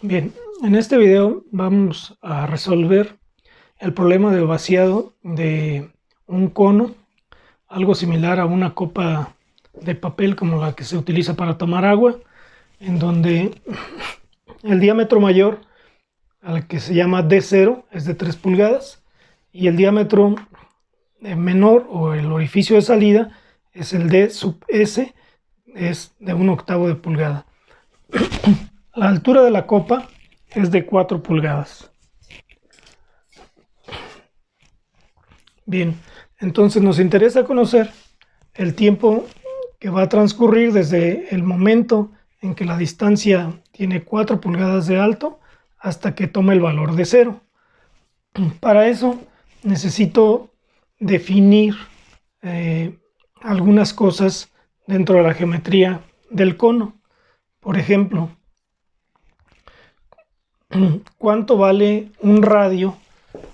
Bien, en este video vamos a resolver el problema del vaciado de un cono, algo similar a una copa de papel como la que se utiliza para tomar agua, en donde el diámetro mayor, al que se llama D0, es de 3 pulgadas y el diámetro menor o el orificio de salida es el D sub S, es de 1/8 de pulgada. La altura de la copa es de 4 pulgadas. Bien, entonces nos interesa conocer el tiempo que va a transcurrir desde el momento en que la distancia tiene 4 pulgadas de alto hasta que toma el valor de 0. Para eso necesito definir algunas cosas dentro de la geometría del cono. Por ejemplo, ¿cuánto vale un radio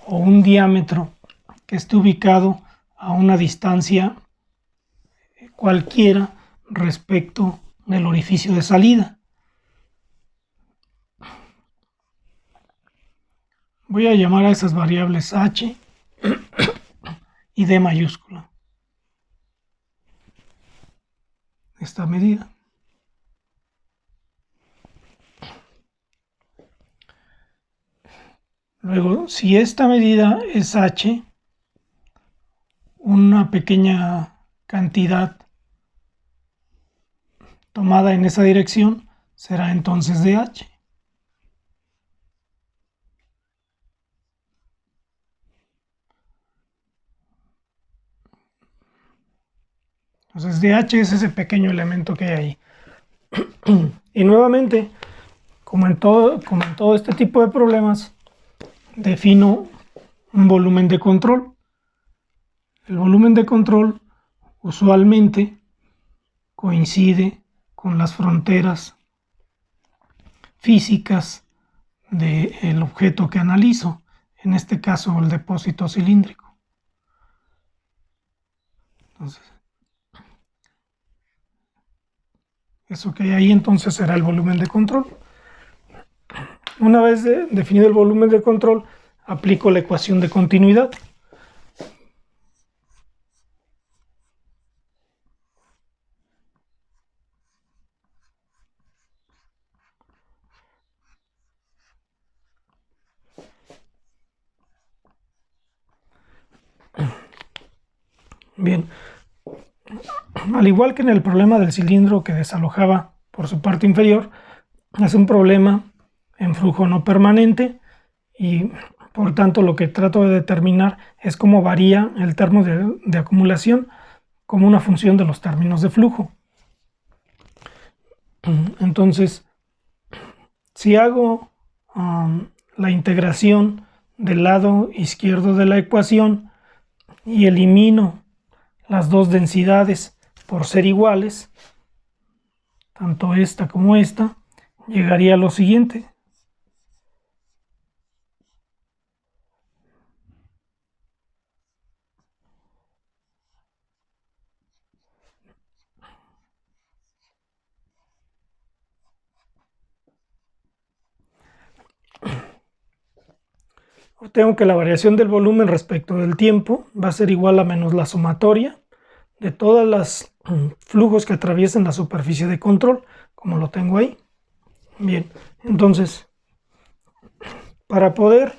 o un diámetro que esté ubicado a una distancia cualquiera respecto del orificio de salida? Voy a llamar a esas variables h y d mayúscula. Esta medida. Luego, si esta medida es h, una pequeña cantidad tomada en esa dirección será entonces dh. Entonces dh es ese pequeño elemento que hay ahí. Y nuevamente, como en todo este tipo de problemas, defino un volumen de control. El volumen de control usualmente coincide con las fronteras físicas del objeto que analizo, en este caso el depósito cilíndrico. Entonces, eso que hay ahí entonces será el volumen de control. Una vez definido el volumen de control, aplico la ecuación de continuidad. Bien, al igual que en el problema del cilindro que desalojaba por su parte inferior, es un problema en flujo no permanente y por tanto lo que trato de determinar es cómo varía el termo de acumulación como una función de los términos de flujo. Entonces, si hago la integración del lado izquierdo de la ecuación y elimino las dos densidades por ser iguales, tanto esta como esta, llegaría a lo siguiente. Tengo que la variación del volumen respecto del tiempo va a ser igual a menos la sumatoria de todos los flujos que atraviesen la superficie de control, como lo tengo ahí. Bien, entonces, para poder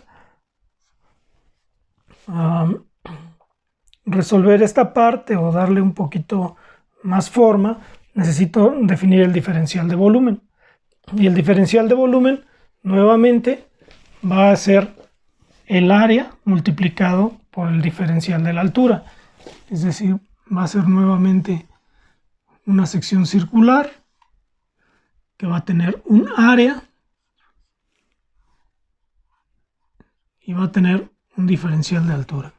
resolver esta parte o darle un poquito más forma, necesito definir el diferencial de volumen. Y el diferencial de volumen, nuevamente, va a ser el área multiplicado por el diferencial de la altura. Es decir, va a ser nuevamente una sección circular que va a tener un área y va a tener un diferencial de altura.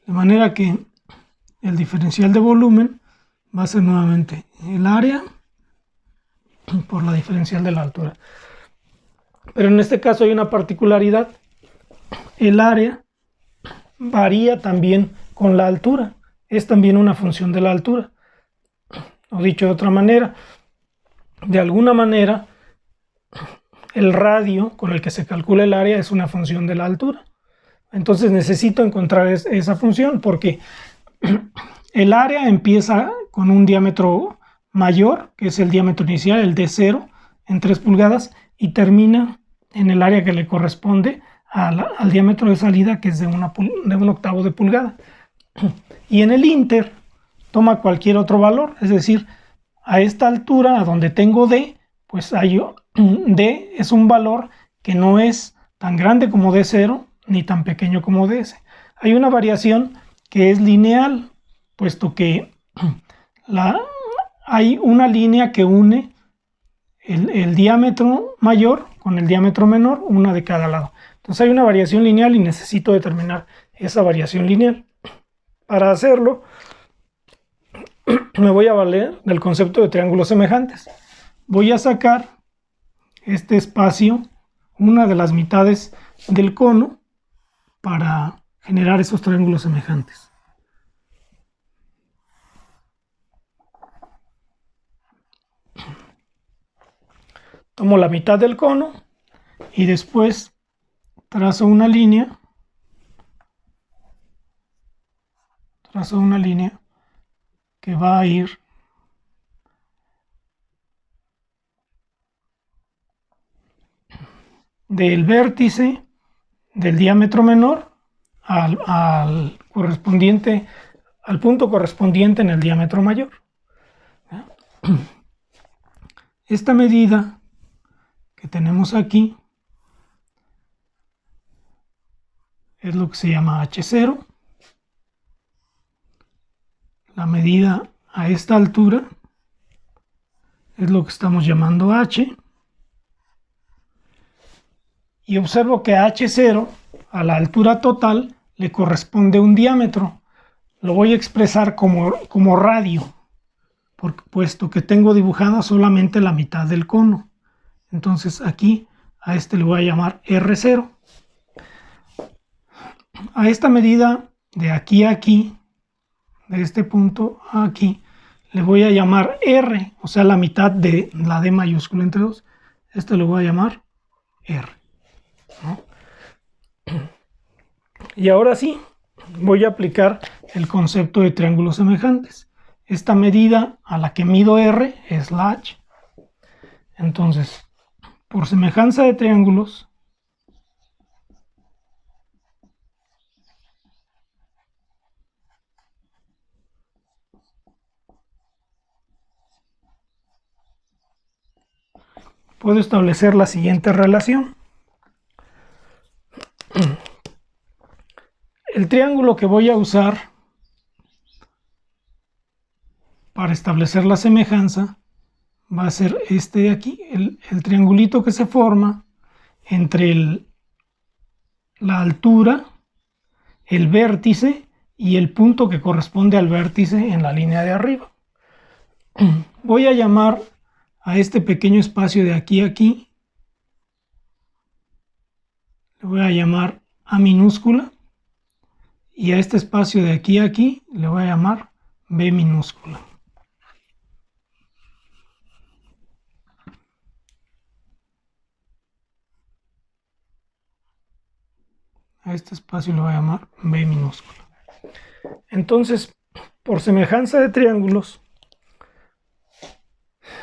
De manera que el diferencial de volumen va a ser nuevamente el área por la diferencial de la altura. Pero en este caso hay una particularidad. El área varía también con la altura. Es también una función de la altura. O dicho de otra manera, de alguna manera, el radio con el que se calcula el área es una función de la altura. Entonces necesito encontrar esa función porque el área empieza con un diámetro mayor, que es el diámetro inicial, el D0, en 3 pulgadas, y termina en el área que le corresponde al diámetro de salida, que es de un octavo de pulgada. Y en el inter toma cualquier otro valor, es decir, a esta altura, a donde tengo D, pues D es un valor que no es tan grande como D0, ni tan pequeño como DS. Hay una variación que es lineal, puesto que hay una línea que une el diámetro mayor con el diámetro menor, una de cada lado. Entonces hay una variación lineal y necesito determinar esa variación lineal. Para hacerlo, me voy a valer del concepto de triángulos semejantes. Voy a sacar este espacio, una de las mitades del cono, para generar esos triángulos semejantes. Tomo la mitad del cono y después trazo una línea. Que va a ir del vértice del diámetro menor al punto correspondiente en el diámetro mayor. Esta medida que tenemos aquí es lo que se llama H0. La medida a esta altura es lo que estamos llamando H. Y observo que a H0, a la altura total, le corresponde un diámetro. Lo voy a expresar como radio, puesto que tengo dibujada solamente la mitad del cono. Entonces aquí a este le voy a llamar R0. A esta medida de aquí a aquí, de este punto a aquí, le voy a llamar R, o sea, la mitad de la D mayúscula entre 2. Este lo voy a llamar R, ¿no? Y ahora sí, voy a aplicar el concepto de triángulos semejantes. Esta medida a la que mido R es la H. Entonces, por semejanza de triángulos, puedo establecer la siguiente relación. El triángulo que voy a usar para establecer la semejanza va a ser este de aquí, el triangulito que se forma entre la altura, el vértice y el punto que corresponde al vértice en la línea de arriba. Voy a llamar a este pequeño espacio de aquí a aquí, le voy a llamar A minúscula, y a este espacio de aquí a aquí le voy a llamar B minúscula. A este espacio le voy a llamar B minúscula. Entonces, por semejanza de triángulos,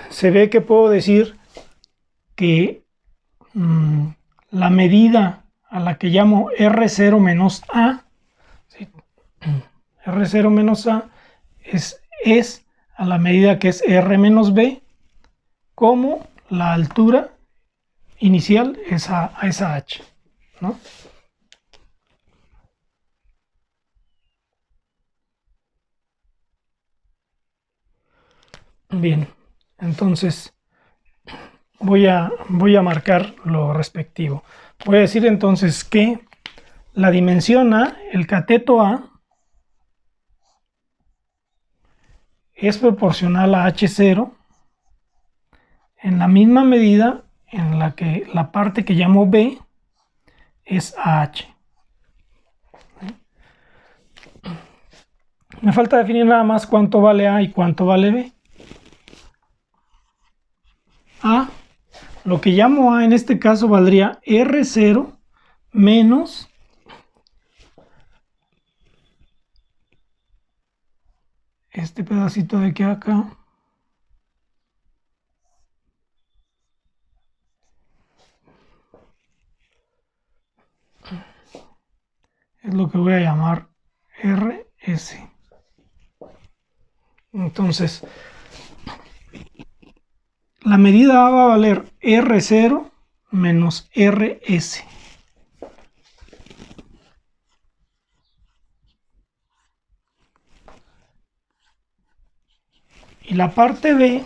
se ve que puedo decir que la medida a la que llamo R0 menos A, ¿sí? R0 menos A es a la medida que es R menos B, como la altura inicial es a esa H, ¿no? Bien, entonces voy a marcar lo respectivo. Voy a decir entonces que la dimensión A, el cateto A, es proporcional a H0 en la misma medida en la que la parte que llamo B es AH. Me falta definir nada más cuánto vale A y cuánto vale B. A Lo que llamo A en este caso valdría R0 menos este pedacito de aquí acá. Es lo que voy a llamar RS. Entonces, la medida A va a valer R0 menos RS. Y la parte B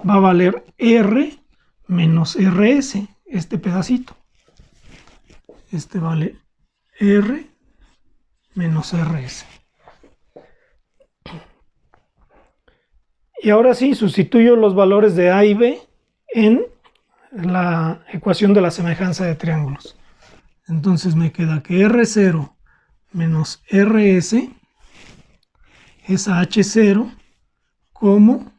va a valer R menos RS, este pedacito. Este vale R menos RS. Y ahora sí, sustituyo los valores de A y B en la ecuación de la semejanza de triángulos. Entonces me queda que R0 menos RS es a H0 como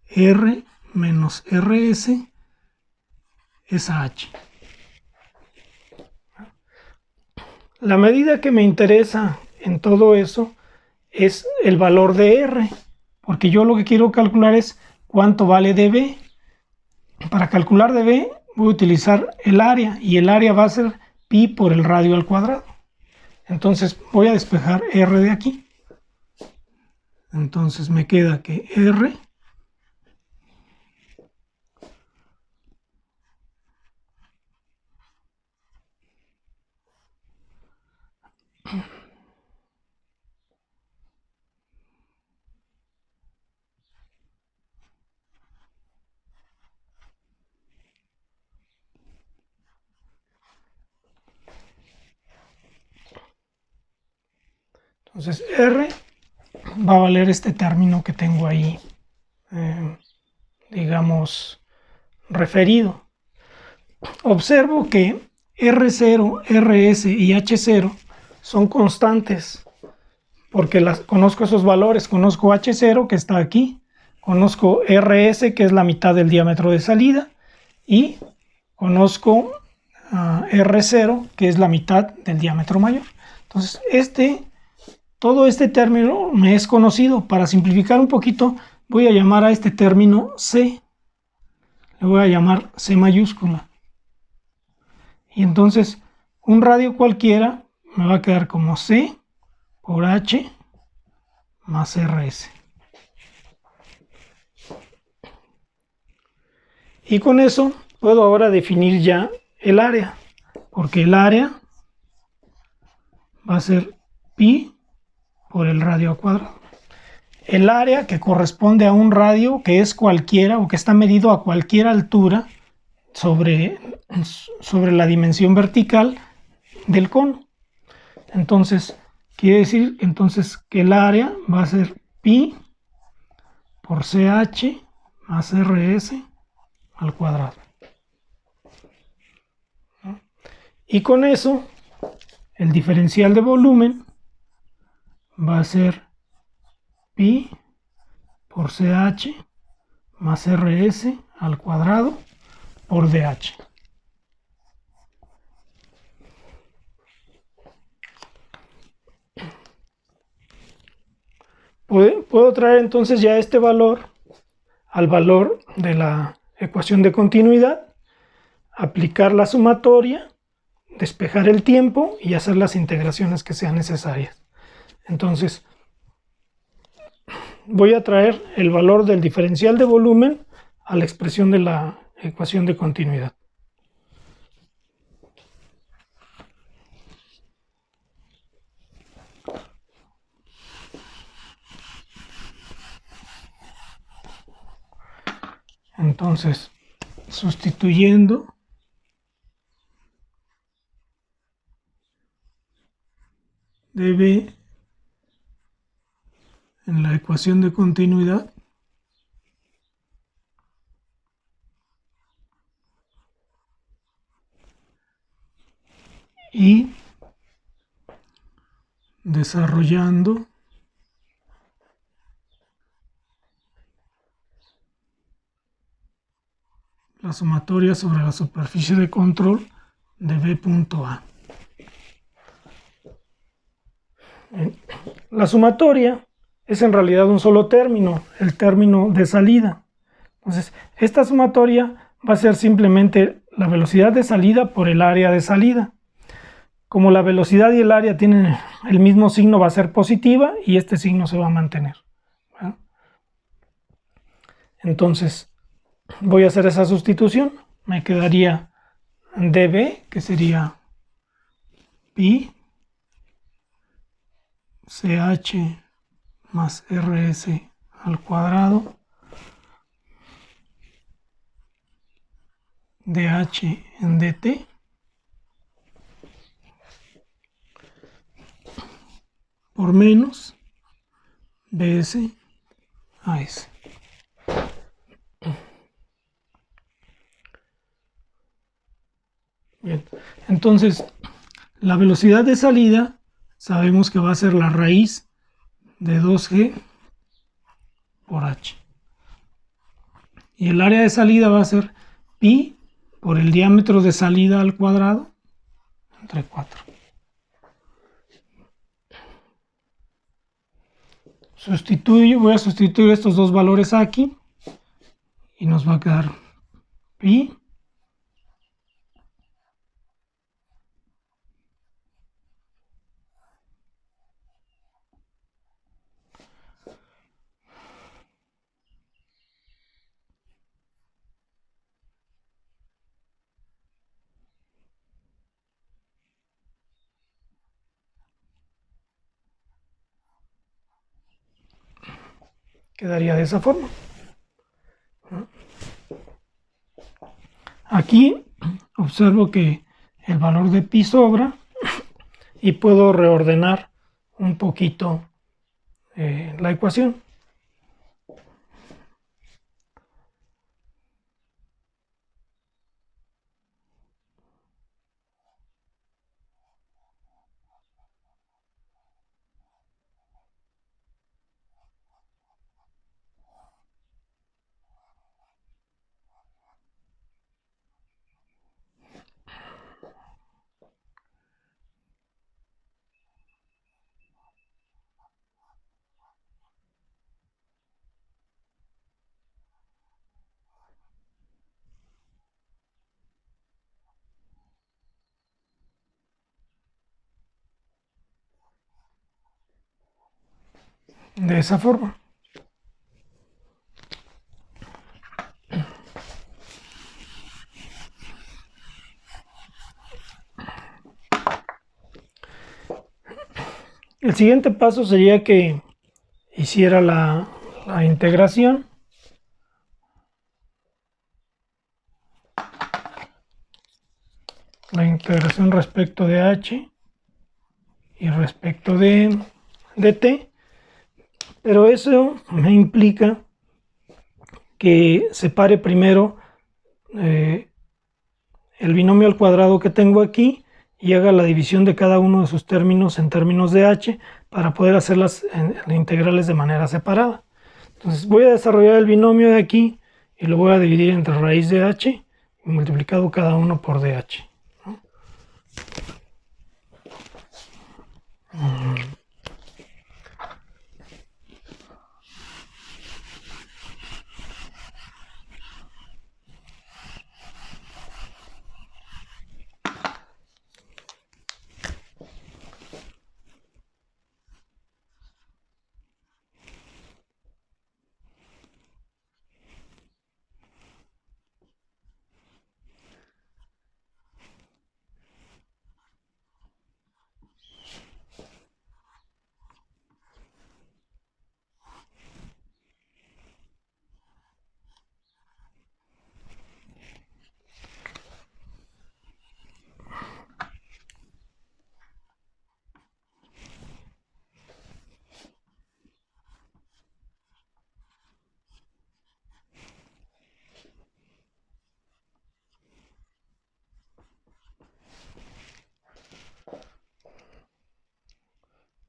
R menos RS es a H. La medida que me interesa en todo eso es el valor de R, porque yo lo que quiero calcular es cuánto vale dB. Para calcular dB voy a utilizar el área, y el área va a ser pi por el radio al cuadrado. Entonces voy a despejar R de aquí. Entonces me queda que R entonces R va a valer este término que tengo ahí, digamos, referido. Observo que R0, RS y H0 son constantes, porque conozco esos valores. Conozco H0, que está aquí, conozco RS, que es la mitad del diámetro de salida, y conozco R0, que es la mitad del diámetro mayor. Entonces todo este término me es conocido. Para simplificar un poquito, voy a llamar a este término C. Le voy a llamar C mayúscula. Y entonces un radio cualquiera me va a quedar como C por H más RS. Y con eso puedo ahora definir ya el área, porque el área va a ser pi por el radio al cuadrado. El área que corresponde a un radio que es cualquiera o que está medido a cualquier altura sobre la dimensión vertical del cono. Entonces, quiere decir entonces que el área va a ser pi por CH más RS al cuadrado. Y con eso, el diferencial de volumen va a ser pi por CH más RS al cuadrado por DH. Puedo traer entonces ya este valor al valor de la ecuación de continuidad, aplicar la sumatoria, despejar el tiempo y hacer las integraciones que sean necesarias. Entonces, voy a traer el valor del diferencial de volumen a la expresión de la ecuación de continuidad. Entonces, sustituyendo dB en la ecuación de continuidad, y desarrollando la sumatoria sobre la superficie de control de B punto A. La sumatoria es en realidad un solo término, el término de salida. Entonces, esta sumatoria va a ser simplemente la velocidad de salida por el área de salida. Como la velocidad y el área tienen el mismo signo, va a ser positiva y este signo se va a mantener. ¿Verdad? Entonces, voy a hacer esa sustitución. Me quedaría dB, que sería pi ch más rs al cuadrado dh en dt por menos bs a s. Bien, entonces la velocidad de salida sabemos que va a ser la raíz de 2g por h. Y el área de salida va a ser pi por el diámetro de salida al cuadrado entre 4. Voy a sustituir estos dos valores aquí y nos va a quedar pi quedaría de esa forma. Aquí observo que el valor de pi sobra y puedo reordenar un poquito la ecuación. De esa forma. El siguiente paso sería que hiciera la integración. La integración respecto de h y respecto de t, pero eso me implica que separe primero el binomio al cuadrado que tengo aquí y haga la división de cada uno de sus términos en términos de h para poder hacer las integrales de manera separada. Entonces voy a desarrollar el binomio de aquí y lo voy a dividir entre raíz de h y multiplicado cada uno por dh, ¿no?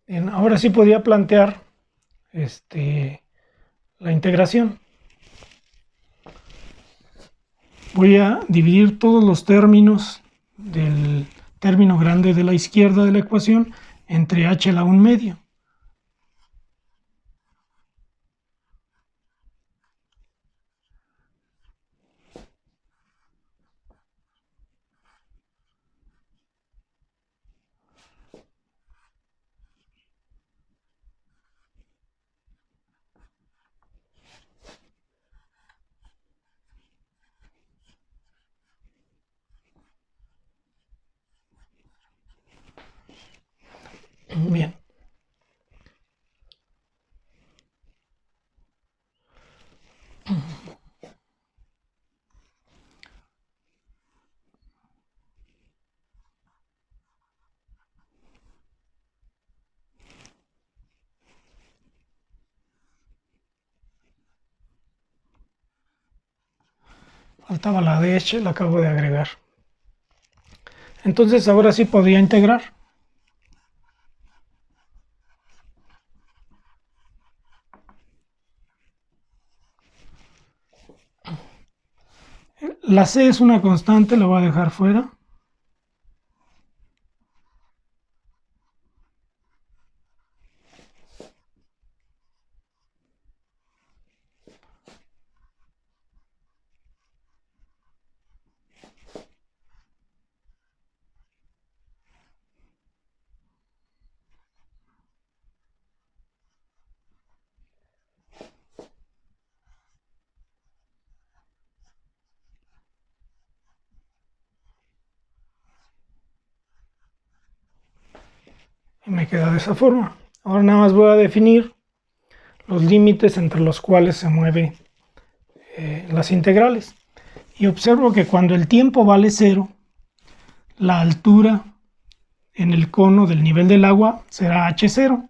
Bien, ahora sí podía plantear la integración. voy a dividir todos los términos del término grande de la izquierda de la ecuación entre h a la 1/2. Bien. Faltaba la de h, la acabo de agregar. Entonces ahora sí podría integrar. La c es una constante, la voy a dejar fuera. Y me queda de esa forma. Ahora nada más voy a definir los límites entre los cuales se mueven las integrales. Y observo que cuando el tiempo vale 0, la altura en el cono del nivel del agua será h0.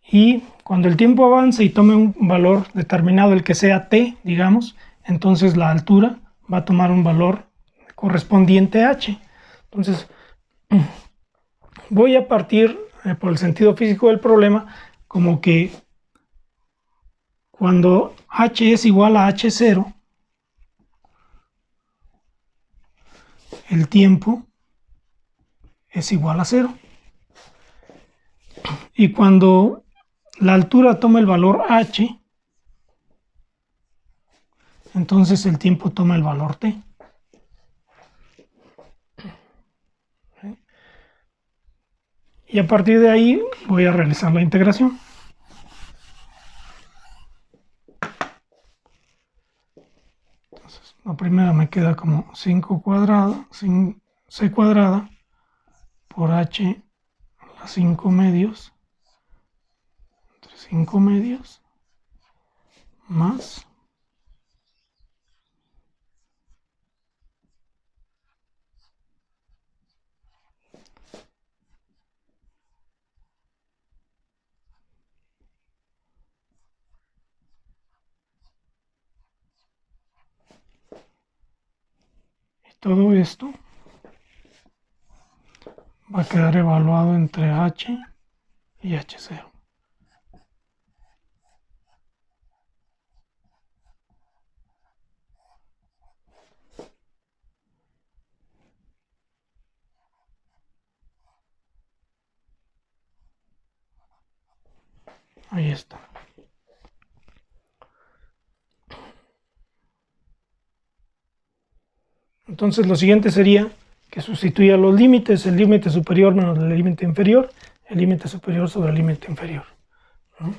Y cuando el tiempo avance y tome un valor determinado, el que sea t, digamos, entonces la altura va a tomar un valor correspondiente a h. Entonces voy a partir por el sentido físico del problema como que cuando h es igual a h0, el tiempo es igual a 0. Y cuando la altura toma el valor h, entonces el tiempo toma el valor t. Y a partir de ahí voy a realizar la integración. Entonces, la primera me queda como 5 cuadrada, c cuadrada por h a la 5 medios, entre 5 medios, más todo esto va a quedar evaluado entre h y h0. Ahí está. Entonces lo siguiente sería que sustituya los límites, el límite superior menos el límite inferior, el límite superior sobre el límite inferior, ¿no?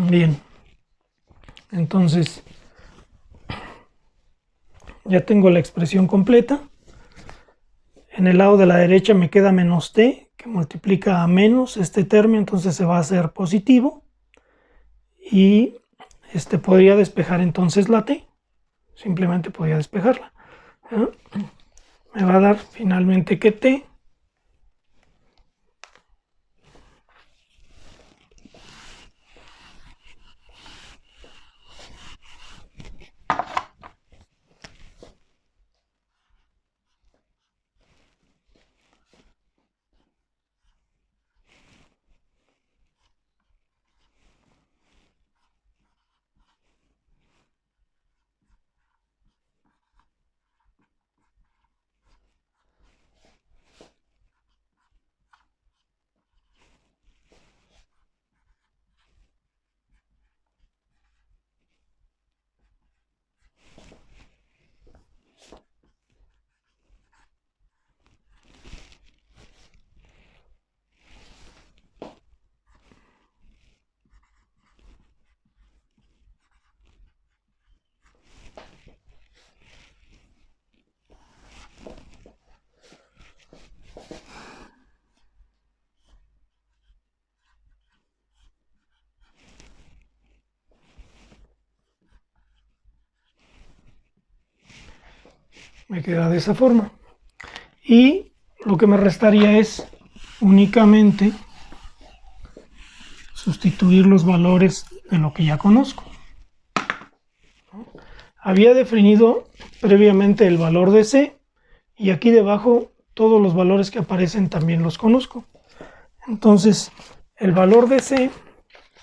Bien, entonces ya tengo la expresión completa. En el lado de la derecha me queda menos t, que multiplica a menos este término, entonces se va a hacer positivo. Y podría despejar entonces la t, simplemente podría despejarla. Me va a dar finalmente que t me queda de esa forma. Y lo que me restaría es únicamente sustituir los valores de lo que ya conozco. Había definido previamente el valor de c y aquí debajo todos los valores que aparecen también los conozco. Entonces el valor de c,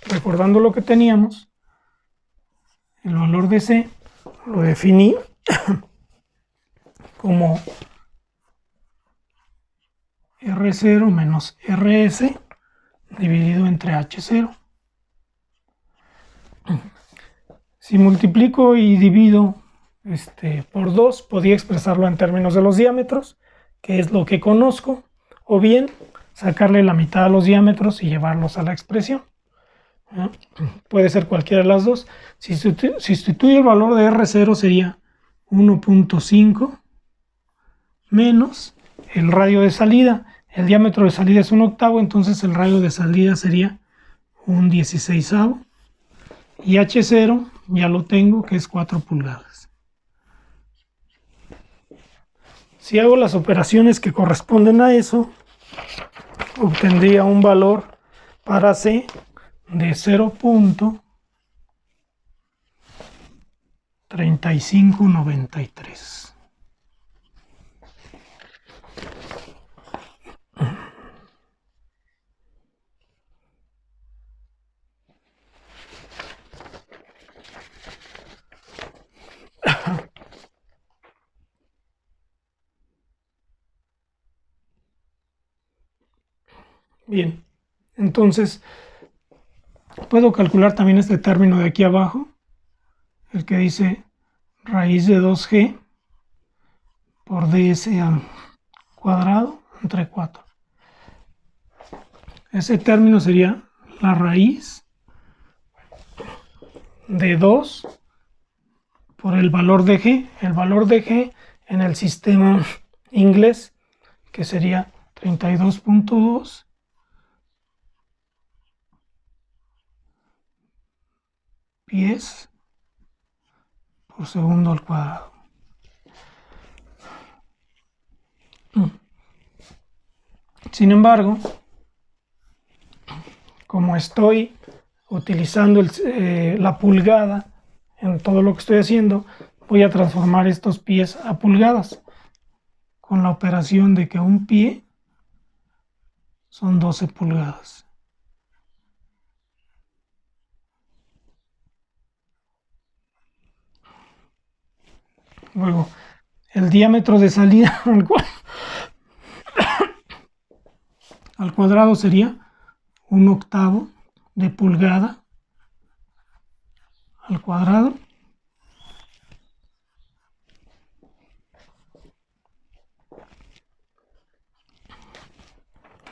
recordando lo que teníamos, el valor de c lo definí como R0 menos RS dividido entre H0. Si multiplico y divido por 2, podía expresarlo en términos de los diámetros, que es lo que conozco, o bien sacarle la mitad a los diámetros y llevarlos a la expresión. Puede ser cualquiera de las dos. Si sustituyo el valor de R0 sería 1.5 menos el radio de salida. El diámetro de salida es 1/8, entonces el radio de salida sería 1/16. Y H0 ya lo tengo, que es 4 pulgadas. Si hago las operaciones que corresponden a eso, obtendría un valor para C de 0.3593. Bien, entonces puedo calcular también este término de aquí abajo, el que dice raíz de 2g por ds al cuadrado entre 4. Ese término sería la raíz de 2 por el valor de g. El valor de g en el sistema inglés, que sería 32.2 pies por segundo al cuadrado. Sin embargo, como estoy utilizando la pulgada en todo lo que estoy haciendo, voy a transformar estos pies a pulgadas con la operación de que un pie son 12 pulgadas. Luego, el diámetro de salida al cuadrado sería 1/8 de pulgada al cuadrado.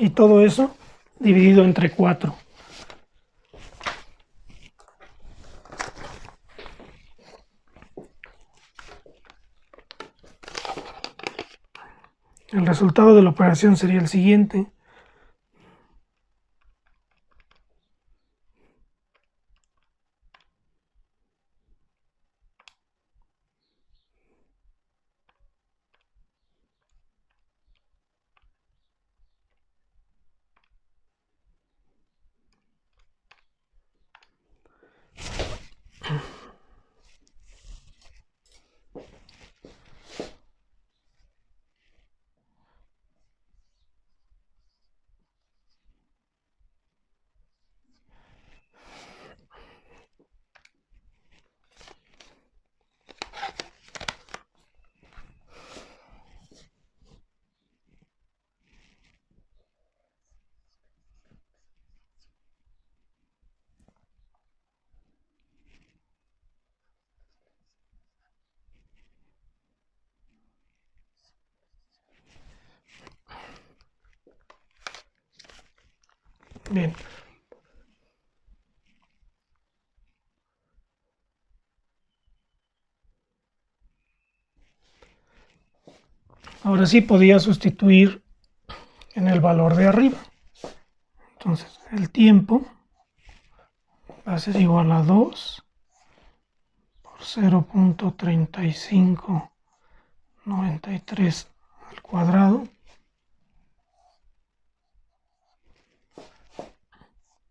Y todo eso dividido entre 4. El resultado de la operación sería el siguiente. Bien. Ahora sí podía sustituir en el valor de arriba. Entonces el tiempo va a ser igual a 2 por 0.3593 al cuadrado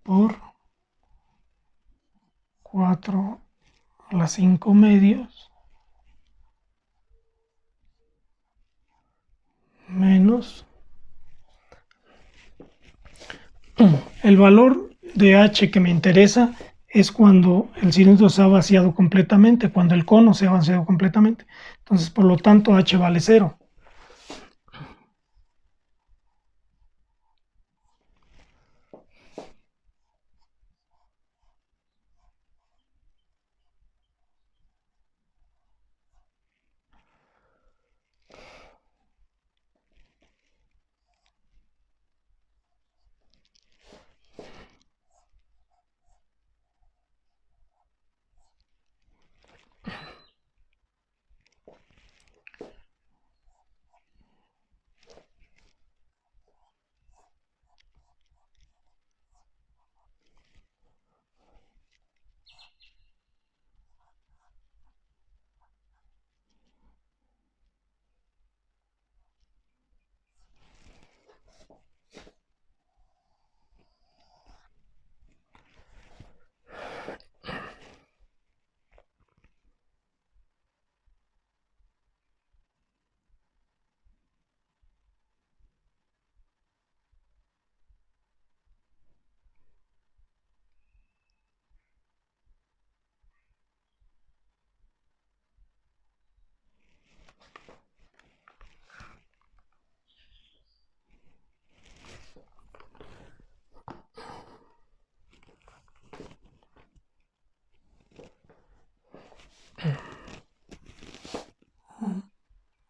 por 4 a la 5 medios menos el valor de h que me interesa es cuando el cilindro se ha vaciado completamente, cuando el cono se ha vaciado completamente. Entonces, por lo tanto, h vale 0.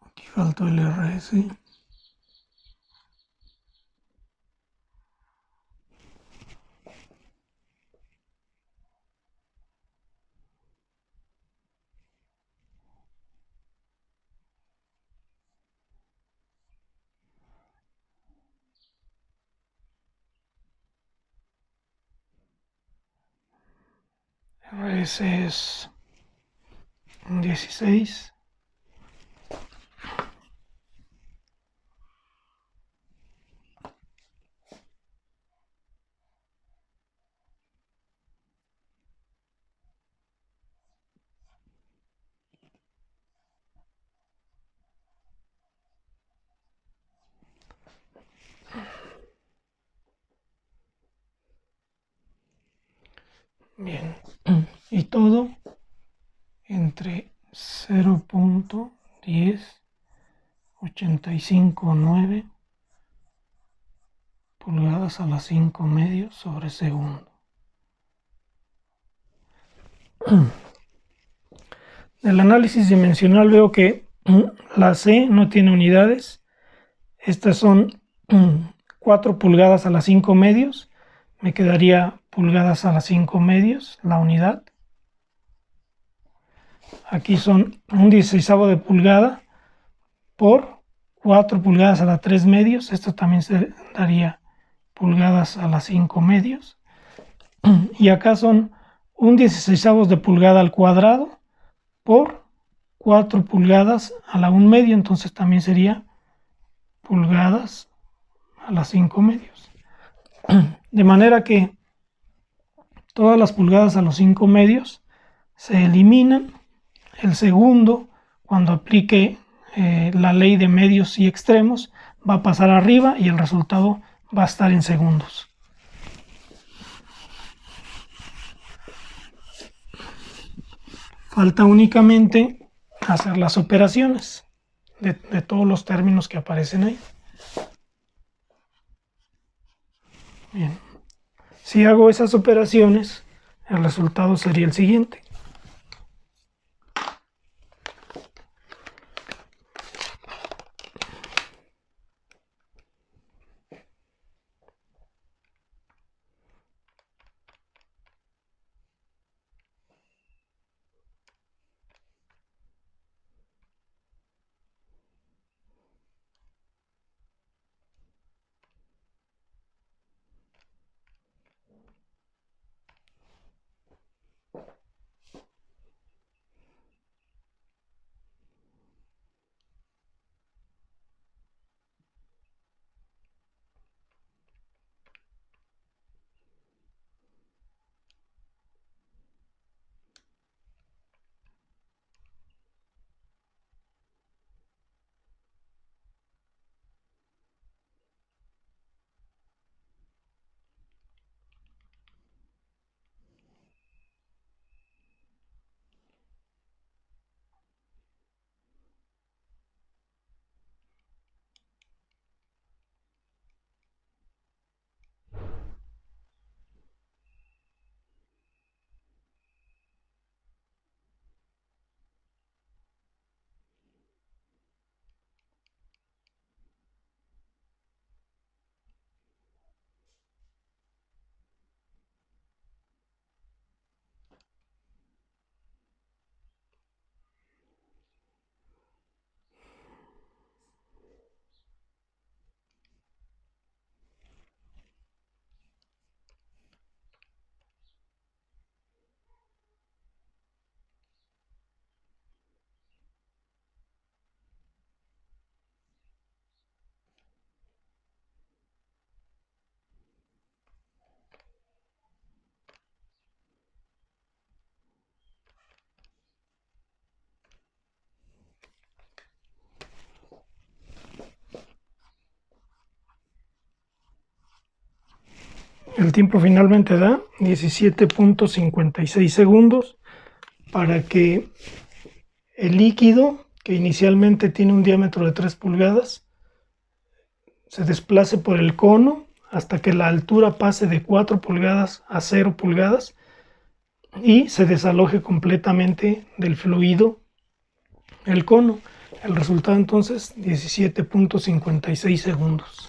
Aquí faltó el RS. RS es 16. Bien, y todo entre 0.10859 pulgadas a la 5 medios sobre segundo. Del análisis dimensional veo que la C no tiene unidades. Estas son 4 pulgadas a la 5 medios. Me quedaría pulgadas a la 5 medios la unidad. Aquí son un 16avo de pulgada por 4 pulgadas a la 3 medios, esto también se daría pulgadas a la 5 medios, y acá son 1/16 de pulgada al cuadrado por 4 pulgadas a la 1 medio, entonces también sería pulgadas a la 5 medios. De manera que todas las pulgadas a los 5 medios se eliminan. El segundo, cuando aplique la ley de medios y extremos, va a pasar arriba y el resultado va a estar en segundos. Falta únicamente hacer las operaciones de todos los términos que aparecen ahí. Bien. Si hago esas operaciones, el resultado sería el siguiente. El tiempo finalmente da 17.56 segundos para que el líquido, que inicialmente tiene un diámetro de 3 pulgadas, se desplace por el cono hasta que la altura pase de 4 pulgadas a 0 pulgadas y se desaloje completamente del fluido el cono. El resultado entonces 17.56 segundos.